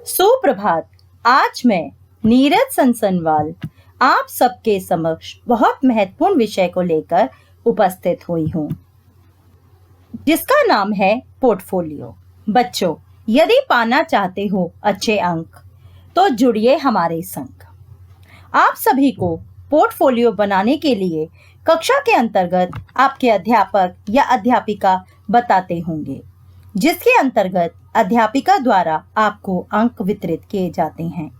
सुप्रभात। आज मैं नीरज सनसनवाल आप सबके समक्ष बहुत महत्वपूर्ण विषय को लेकर उपस्थित हुई हूँ, जिसका नाम है पोर्टफोलियो। बच्चों, यदि पाना चाहते हो अच्छे अंक तो जुड़िए हमारे संग। आप सभी को पोर्टफोलियो बनाने के लिए कक्षा के अंतर्गत आपके अध्यापक या अध्यापिका बताते होंगे, जिसके अंतर्गत अध्यापिका द्वारा आपको अंक वितरित किए जाते हैं।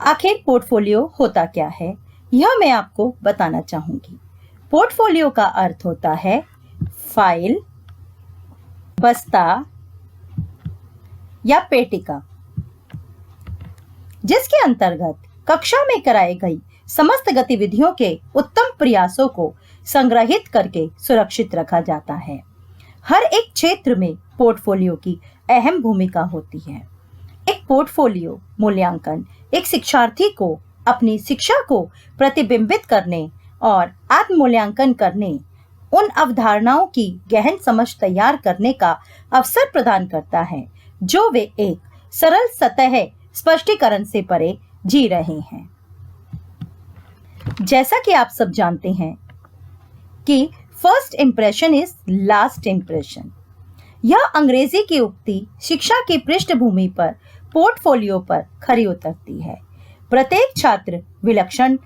आखिर पोर्टफोलियो होता क्या है, यह मैं आपको बताना चाहूंगी। पोर्टफोलियो का अर्थ होता है फाइल, बस्ता या पेटिका, जिसके अंतर्गत कक्षा में कराई गई समस्त गतिविधियों के उत्तम प्रयासों को संग्रहित करके सुरक्षित रखा जाता है। हर एक क्षेत्र में पोर्टफोलियो की अहम भूमिका होती है। एक पोर्टफोलियो मूल्यांकन एक शिक्षार्थी को अपनी शिक्षा को प्रतिबिंबित करने और आत्म मूल्यांकन करने, उन अवधारणाओं की गहन समझ तैयार करने का अवसर प्रदान करता है जो वे एक सरल सतह स्पष्टीकरण से परे जी रहे हैं। जैसा कि आप सब जानते हैं कि first impression is last impression. यह अंग्रेजी की उक्ति शिक्षा की पृष्ठभूमि पर पोर्टफोलियो पर खरी उतरती है। प्रत्येक छात्र विलक्षण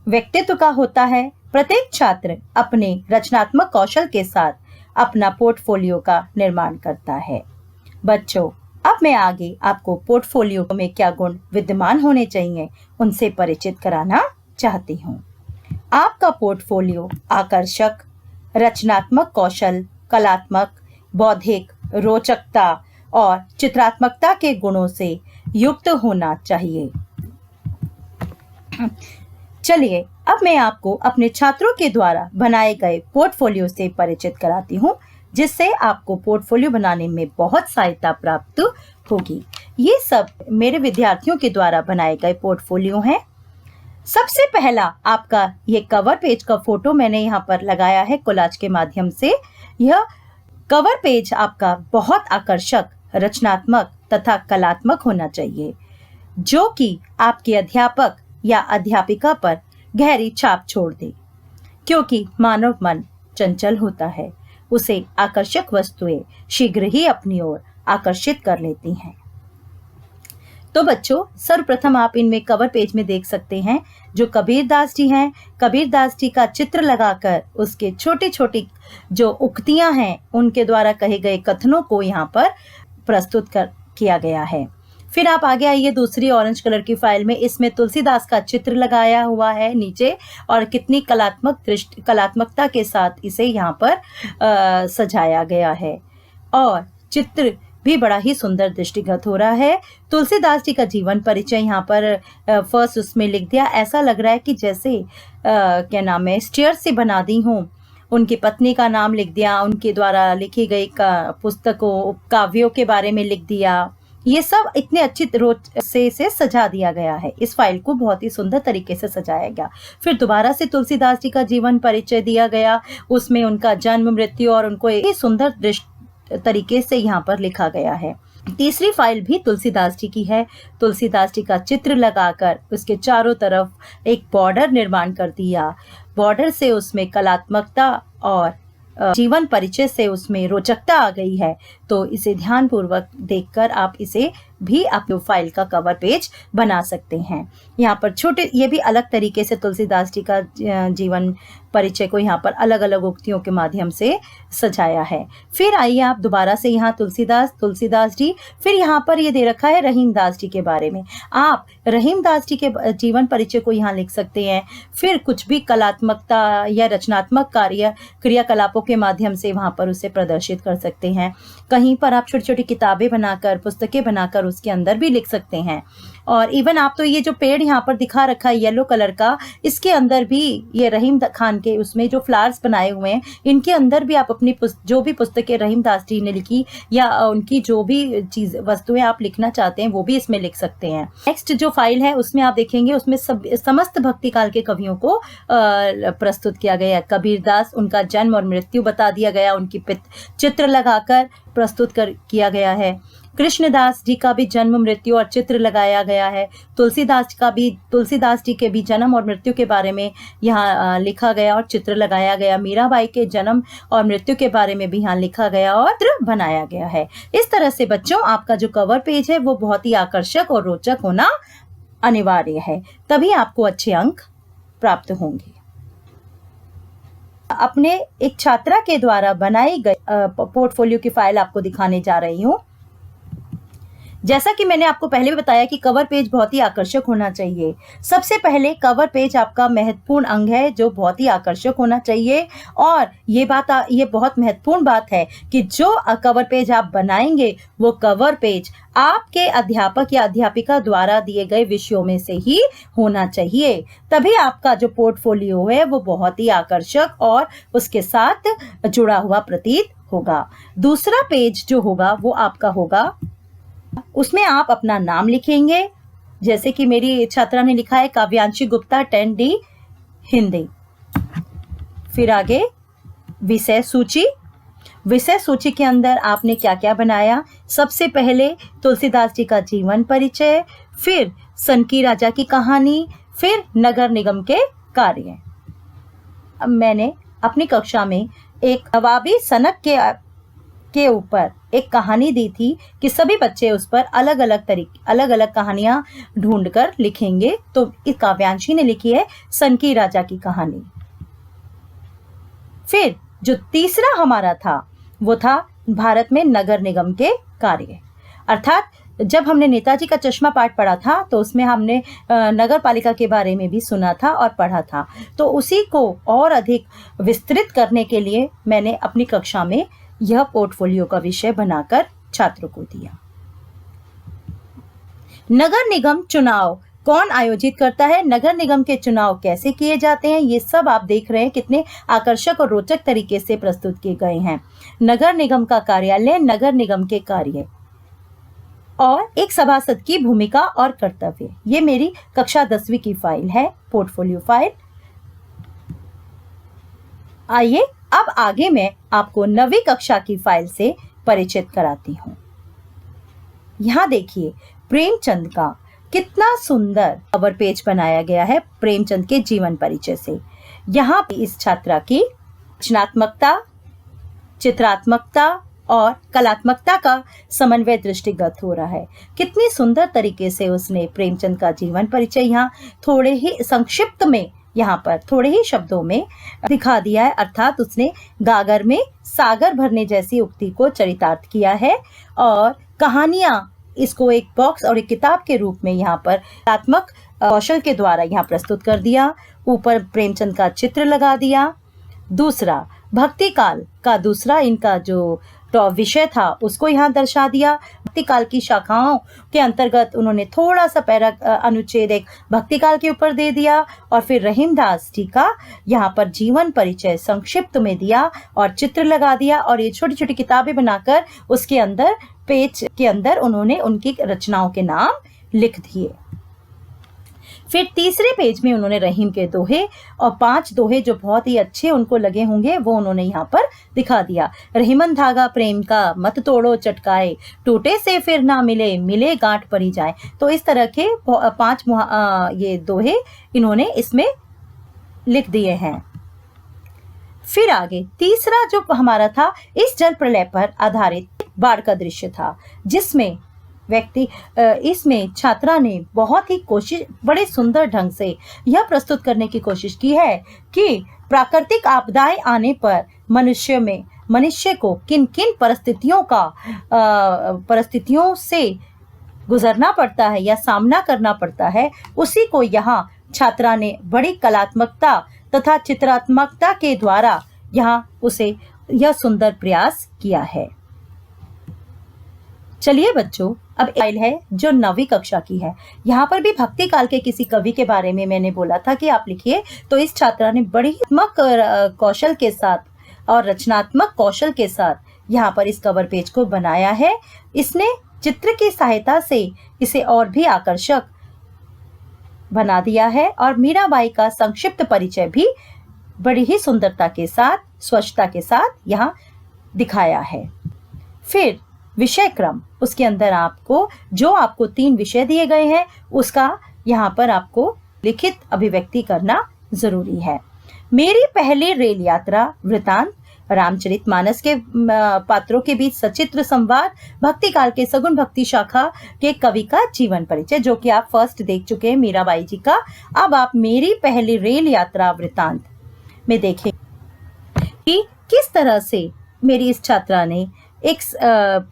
व्यक्तित्व का होता है। प्रत्येक छात्र अपने रचनात्मक कौशल के साथ अपना पोर्टफोलियो का निर्माण करता है। बच्चों, अब मैं आगे आपको पोर्टफोलियो में क्या गुण विद्यमान होने चाहिए उनसे परिचित कराना चाहती हूँ। आपका पोर्टफोलियो आकर्षक, रचनात्मक कौशल, कलात्मक, बौद्धिक, रोचकता और चित्रात्मकता के गुणों से युक्त होना चाहिए। चलिए, अब मैं आपको अपने छात्रों के द्वारा बनाए गए पोर्टफोलियो से परिचित कराती हूँ, जिससे आपको पोर्टफोलियो बनाने में बहुत सहायता प्राप्त होगी। ये सब मेरे विद्यार्थियों के द्वारा बनाए गए पोर्टफोलियो हैं। सबसे पहला आपका ये कवर पेज का फोटो मैंने यहाँ पर लगाया है कोलाज के माध्यम से। यह कवर पेज आपका बहुत आकर्षक, रचनात्मक तथा कलात्मक होना चाहिए, जो कि आपके अध्यापक या अध्यापिका पर गहरी छाप छोड़ दे। क्योंकि मानव मन चंचल होता है, उसे आकर्षक वस्तुएं शीघ्र ही अपनी ओर आकर्षित कर लेती हैं। तो बच्चों, सर्वप्रथम आप इनमें कवर पेज में देख सकते हैं जो कबीरदास जी हैं। कबीरदास जी का चित्र लगाकर उसके छोटी छोटी जो उक्तियां हैं उनके द्वारा कहे गए कथनों को यहाँ पर प्रस्तुत किया गया है। फिर आप आगे आइए, दूसरी ऑरेंज कलर की फाइल में इसमें तुलसीदास का चित्र लगाया हुआ है नीचे, और कितनी कलात्मकता के साथ इसे यहाँ पर सजाया गया है, और चित्र भी बड़ा ही सुंदर दृष्टिगत हो रहा है। तुलसीदास जी का जीवन परिचय यहाँ पर फर्स्ट उसमें लिख दिया। ऐसा लग रहा है कि जैसे क्या नाम है, स्टेयर से बना दी हूँ। उनकी पत्नी का नाम लिख दिया, उनके द्वारा लिखी गई पुस्तकों, काव्यों के बारे में लिख दिया। ये सब इतने अच्छी रोच से सजा दिया गया है। इस फाइल को बहुत ही सुंदर तरीके से सजाया गया। फिर दोबारा से तुलसीदास जी का जीवन परिचय दिया गया, उसमें उनका जन्म, मृत्यु और उनको एक सुंदर तरीके से यहाँ पर लिखा गया है। तीसरी फाइल भी तुलसीदास जी की है। तुलसीदास जी का चित्र लगाकर उसके चारों तरफ एक बॉर्डर निर्माण कर दिया। बॉर्डर से उसमें कलात्मकता और जीवन परिचय से उसमें रोचकता आ गई है। तो इसे ध्यानपूर्वक देखकर आप इसे भी अपनी फाइल का कवर पेज बना सकते हैं। यहाँ पर छोटे, ये भी अलग तरीके से तुलसीदास जी का जीवन परिचय को यहाँ पर अलग अलग उक्तियों के माध्यम से सजाया है। फिर आइए आप दोबारा से यहाँ तुलसीदास जी, फिर यहाँ पर ये दे रखा है रहीमदास जी के बारे में। आप रहीमदास जी के जीवन परिचय को यहाँ लिख सकते हैं। फिर कुछ भी कलात्मकता या रचनात्मक कार्य क्रियाकलापों के माध्यम से वहाँ पर उसे प्रदर्शित कर सकते हैं। कहीं पर आप छोटी छोटी किताबें बनाकर, पुस्तकें बनाकर उसके अंदर भी लिख सकते हैं। और इवन आप तो ये जो पेड़ यहाँ पर दिखा रखा है येलो कलर का, इसके अंदर भी ये रहीम खान के उसमें जो फ्लावर्स बनाए हुए हैं, इनके अंदर भी आप अपनी जो भी पुस्तकें रहीमदास जी ने लिखी या उनकी जो भी चीज वस्तुएं आप लिखना चाहते हैं वो भी इसमें लिख सकते हैं। नेक्स्ट जो फाइल है उसमें आप देखेंगे उसमें समस्त भक्ति काल के कवियों को प्रस्तुत किया गया। कबीरदास, उनका जन्म और मृत्यु बता दिया गया, उनकी चित्र लगाकर प्रस्तुत किया गया है। कृष्णदास जी का भी जन्म, मृत्यु और चित्र लगाया गया है। तुलसीदास जी के भी जन्म और मृत्यु के बारे में यहाँ लिखा गया और चित्र लगाया गया। मीराबाई के जन्म और मृत्यु के बारे में भी यहाँ लिखा गया और चित्र बनाया गया है। इस तरह से बच्चों, आपका जो कवर पेज है वो बहुत ही आकर्षक और रोचक होना अनिवार्य है, तभी आपको अच्छे अंक प्राप्त होंगे। अपने एक छात्रा के द्वारा बनाई गई पोर्टफोलियो की फाइल आपको दिखाने जा रही हूँ। जैसा कि मैंने आपको पहले भी बताया कि कवर पेज बहुत ही आकर्षक होना चाहिए। सबसे पहले कवर पेज आपका महत्वपूर्ण अंग है जो बहुत ही आकर्षक होना चाहिए, और ये बहुत महत्वपूर्ण बात है कि जो कवर पेज आप बनाएंगे वो कवर पेज आपके अध्यापक या अध्यापिका द्वारा दिए गए विषयों में से ही होना चाहिए, तभी आपका जो पोर्टफोलियो है वो बहुत ही आकर्षक और उसके साथ जुड़ा हुआ प्रतीत होगा। दूसरा पेज जो होगा वो आपका होगा, उसमें आप अपना नाम लिखेंगे, जैसे कि मेरी छात्रा ने लिखा है काव्यांशी गुप्ता 10D हिंदी। फिर आगे विषय सूची। विषय सूची के अंदर आपने क्या क्या बनाया? सबसे पहले तुलसीदास जी का जीवन परिचय, फिर सनकी राजा की कहानी, फिर नगर निगम के कार्य। अब मैंने अपनी कक्षा में एक नवाबी सनक के ऊपर एक कहानी दी थी कि सभी बच्चे उस पर अलग अलग कहानियां ढूंढकर लिखेंगे। तो इस काव्यांशी ने लिखी है सनकी राजा की कहानी। फिर जो तीसरा हमारा था वो था भारत में नगर निगम के कार्य। अर्थात जब हमने नेताजी का चश्मा पाठ पढ़ा था तो उसमें हमने नगर पालिका के बारे में भी सुना था और पढ़ा था, तो उसी को और अधिक विस्तृत करने के लिए मैंने अपनी कक्षा में यह पोर्टफोलियो का विषय बनाकर छात्रों को दिया। नगर निगम चुनाव कौन आयोजित करता है, नगर निगम के चुनाव कैसे किए जाते हैं, ये सब आप देख रहे हैं कितने आकर्षक और रोचक तरीके से प्रस्तुत किए गए हैं। नगर निगम का कार्यालय, नगर निगम के कार्य और एक सभासद की भूमिका और कर्तव्य। ये मेरी कक्षा 10वीं की फाइल है, पोर्टफोलियो फाइल। आइए अब आगे मैं आपको 9वीं कक्षा की फाइल से परिचित कराती हूँ। यहाँ देखिए प्रेमचंद का कितना सुंदर कवर पेज बनाया गया है प्रेमचंद के जीवन परिचय से। यहाँ इस छात्रा की रचनात्मकता, चित्रात्मकता और कलात्मकता का समन्वय दृष्टिगत हो रहा है। कितनी सुंदर तरीके से उसने प्रेमचंद का जीवन परिचय यहाँ थोड़े ही संक्षिप्त में, यहाँ पर थोड़े ही शब्दों में दिखा दिया है। अर्थात उसने गागर में सागर भरने जैसी उक्ति को चरितार्थ किया है और कहानियां इसको एक बॉक्स और एक किताब के रूप में यहाँ पर कलात्मक कौशल के द्वारा यहाँ प्रस्तुत कर दिया। ऊपर प्रेमचंद का चित्र लगा दिया। दूसरा भक्ति काल का दूसरा इनका जो विषय था उसको यहाँ दर्शा दिया। भक्ति काल की शाखाओं के अंतर्गत उन्होंने थोड़ा सा अनुच्छेद एक भक्ति काल के ऊपर दे दिया और फिर रहीमदास जी का यहाँ पर जीवन परिचय संक्षिप्त में दिया और चित्र लगा दिया और ये छोटी छोटी किताबें बनाकर उसके अंदर पेज के अंदर उन्होंने उनकी रचनाओं के नाम लिख दिए। फिर तीसरे पेज में उन्होंने रहीम के दोहे और 5 दोहे जो बहुत ही अच्छे उनको लगे होंगे वो उन्होंने यहाँ पर दिखा दिया। रहीमन धागा प्रेम का मत तोड़ो चटकाए, टूटे से फिर ना मिले, मिले गांठ परी जाए। तो इस तरह के 5 ये दोहे इन्होंने इसमें लिख दिए हैं। फिर आगे तीसरा जो हमारा था इस जल प्रलय पर आधारित बाढ़ का दृश्य था, जिसमें इसमें छात्रा ने बहुत ही बड़े सुंदर ढंग से यह प्रस्तुत करने की कोशिश की है कि प्राकृतिक आपदाएं आने पर मनुष्य को किन किन परिस्थितियों से गुजरना पड़ता है या सामना करना पड़ता है, उसी को यहाँ छात्रा ने बड़ी कलात्मकता तथा चित्रात्मकता के द्वारा यहाँ उसे यह सुंदर प्रयास किया है। चलिए बच्चों, अब फाइल है जो 9वीं कक्षा की है। यहाँ पर भी भक्ति काल के किसी कवि के बारे में मैंने बोला था कि आप लिखिए, तो इस छात्रा ने बड़ी कौशल के साथ और रचनात्मक कौशल के साथ यहाँ पर इस कवर पेज को बनाया है। इसने चित्र की सहायता से इसे और भी आकर्षक बना दिया है और मीराबाई का संक्षिप्त परिचय भी बड़ी ही सुंदरता के साथ, स्वच्छता के साथ यहाँ दिखाया है। फिर विषय क्रम, उसके अंदर आपको जो आपको 3 विषय दिए गए हैं उसका यहाँ पर आपको लिखित अभिव्यक्ति करना जरूरी है। मेरी पहली रेल यात्रा वृतांत, रामचरितमानस के पात्रों के बीच सचित्र संवाद, भक्ति काल के सगुण भक्ति शाखा के कवि का जीवन परिचय, जो कि आप फर्स्ट देख चुके हैं मीराबाई जी का। अब आप मेरी पहली रेल यात्रा वृतांत में देखें कि किस तरह से मेरी इस छात्रा ने एक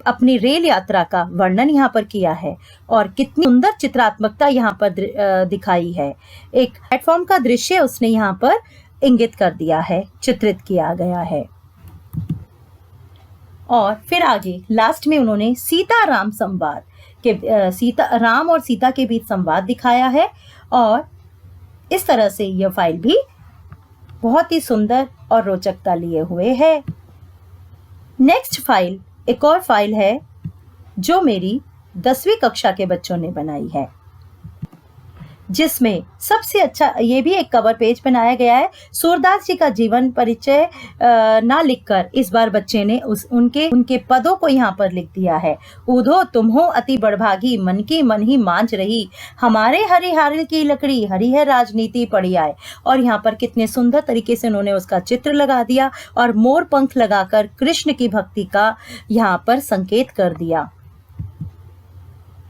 अपनी रेल यात्रा का वर्णन यहाँ पर किया है और कितनी सुंदर चित्रात्मकता यहाँ पर दिखाई है। एक प्लेटफॉर्म का दृश्य उसने यहाँ पर इंगित कर दिया है, चित्रित किया गया है। और फिर आगे लास्ट में उन्होंने सीता राम संवाद के राम और सीता के बीच संवाद दिखाया है और इस तरह से यह फाइल भी बहुत ही सुंदर और रोचकता लिए हुए है। नेक्स्ट फाइल एक और फाइल है जो मेरी 10वीं कक्षा के बच्चों ने बनाई है, जिसमें सबसे अच्छा ये भी एक कवर पेज बनाया गया है। सूरदास जी का जीवन परिचय ना लिखकर इस बार बच्चे ने उनके पदों को यहाँ पर लिख दिया है। ऊधो तुम हो अति बड़भागी, मन की मन ही मांझ रही, हमारे हरिहारिल की लकड़ी, हरी है राजनीति पड़ी आए। और यहाँ पर कितने सुंदर तरीके से उन्होंने उसका चित्र लगा दिया और मोर पंख लगाकर कृष्ण की भक्ति का यहाँ पर संकेत कर दिया।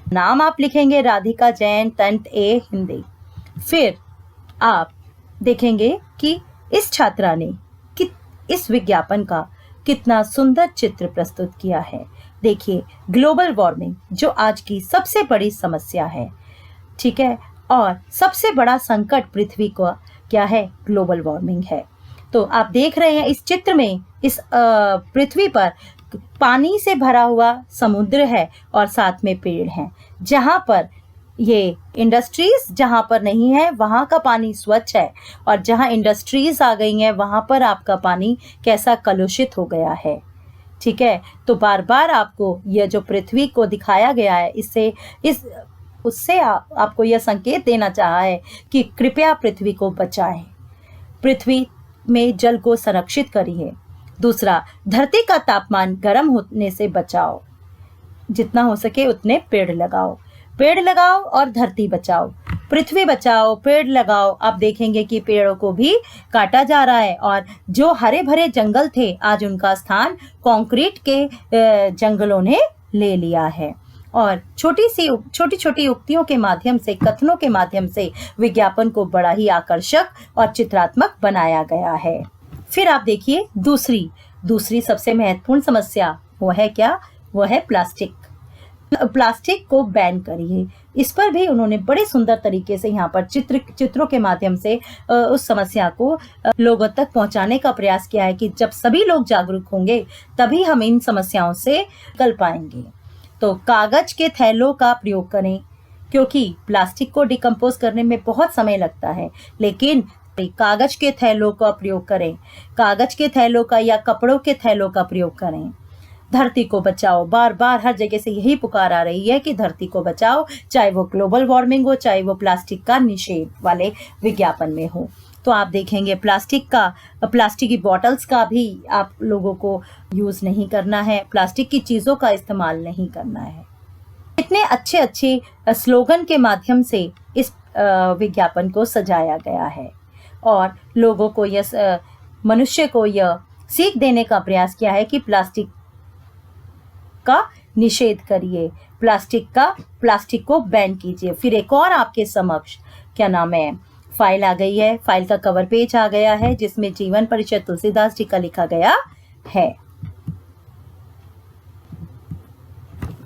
नाम आप लिखेंगे राधिका जैन, तंत ए हिंदी। फिर आप देखेंगे कि इस छात्रा ने इस विज्ञापन का कितना सुंदर चित्र प्रस्तुत किया है। देखिए, ग्लोबल वार्मिंग जो आज की सबसे बड़ी समस्या है, ठीक है, और सबसे बड़ा संकट पृथ्वी को क्या है, ग्लोबल वार्मिंग है। तो आप देख रहे हैं इस चित्र में इस पृथ्वी पर पानी से भरा हुआ समुद्र है और साथ में पेड़ हैं। जहां पर ये इंडस्ट्रीज जहां पर नहीं है वहां का पानी स्वच्छ है और जहां इंडस्ट्रीज आ गई हैं वहां पर आपका पानी कैसा कलुषित हो गया है। ठीक है, तो बार बार आपको यह जो पृथ्वी को दिखाया गया है उससे आपको यह संकेत देना चाहा है कि कृपया पृथ्वी को बचाएं, पृथ्वी में जल को संरक्षित करिए। दूसरा, धरती का तापमान गर्म होने से बचाओ, जितना हो सके उतने पेड़ लगाओ और धरती बचाओ, पृथ्वी बचाओ, पेड़ लगाओ। आप देखेंगे कि पेड़ों को भी काटा जा रहा है और जो हरे भरे जंगल थे आज उनका स्थान कंक्रीट के जंगलों ने ले लिया है। और छोटी छोटी उक्तियों के माध्यम से, कथनों के माध्यम से विज्ञापन को बड़ा ही आकर्षक और चित्रात्मक बनाया गया है। फिर आप देखिए दूसरी सबसे महत्वपूर्ण समस्या वो है क्या, वो है प्लास्टिक को बैन करिए। इस पर भी उन्होंने बड़े सुंदर तरीके से यहाँ पर चित्रों के माध्यम से उस समस्या को लोगों तक पहुँचाने का प्रयास किया है कि जब सभी लोग जागरूक होंगे तभी हम इन समस्याओं से निकल पाएंगे। तो कागज के थैलों का प्रयोग करें, क्योंकि प्लास्टिक को डिकम्पोज करने में बहुत समय लगता है, लेकिन कागज के थैलों का प्रयोग करें, कागज के थैलों का या कपड़ों के थैलों का प्रयोग करें। धरती को बचाओ, बार बार हर जगह से यही पुकार आ रही है कि धरती को बचाओ, चाहे वो ग्लोबल वार्मिंग हो, चाहे वो प्लास्टिक का निषेध वाले विज्ञापन में हो। तो आप देखेंगे प्लास्टिक की बॉटल्स का भी आप लोगों को यूज नहीं करना है, प्लास्टिक की चीजों का इस्तेमाल नहीं करना है। इतने अच्छे स्लोगन के माध्यम से इस विज्ञापन को सजाया गया है और लोगों को मनुष्य को यह सीख देने का प्रयास किया है कि प्लास्टिक का निषेध करिए, प्लास्टिक को बैन कीजिए। फिर एक और आपके समक्ष क्या नाम है फाइल आ गई है, फाइल का कवर पेज आ गया है जिसमें जीवन परिचय तुलसीदास जी का लिखा गया है।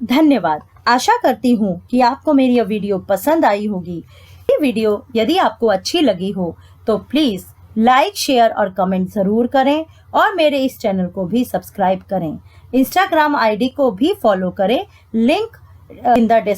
धन्यवाद। आशा करती हूँ कि आपको मेरी यह वीडियो पसंद आई होगी। ये वीडियो यदि आपको अच्छी लगी हो तो प्लीज लाइक, शेयर और कमेंट जरूर करें और मेरे इस चैनल को भी सब्सक्राइब करें। इंस्टाग्राम आईडी को भी फॉलो करें, लिंक इन द डिस्क्रिप्शन।